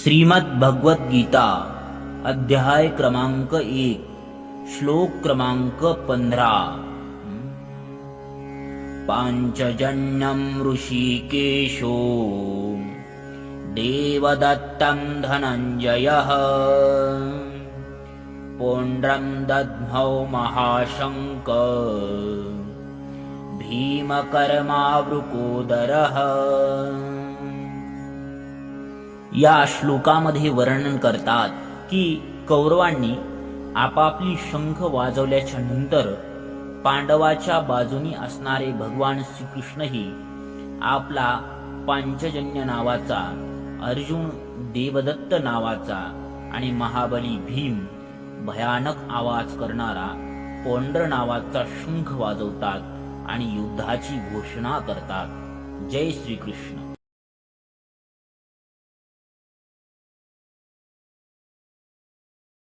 श्रीमद् भगवत गीता अध्याय क्रमांक 1 श्लोक क्रमांक 15। पांचजन्यं ऋषिकेशो देवदत्तं धनञ्जयः पौण्ड्रं दद्मौ महाशंक भीमकर्मावृकोदरः। या श्लोकामध्ये वर्णन करतात की कौरवांनी आपापली शंख वाजवल्याच्या नंतर पांडवाच्या बाजूनी असणारे भगवान श्रीकृष्णही आपला पांचजन्य नावाचा, अर्जुन देवदत्त नावाचा आणि महाबली भीम भयानक आवाज करणारा पौंड्र नावाचा शंख वाजवतात आणि युद्धाची घोषणा करतात। जय श्रीकृष्ण।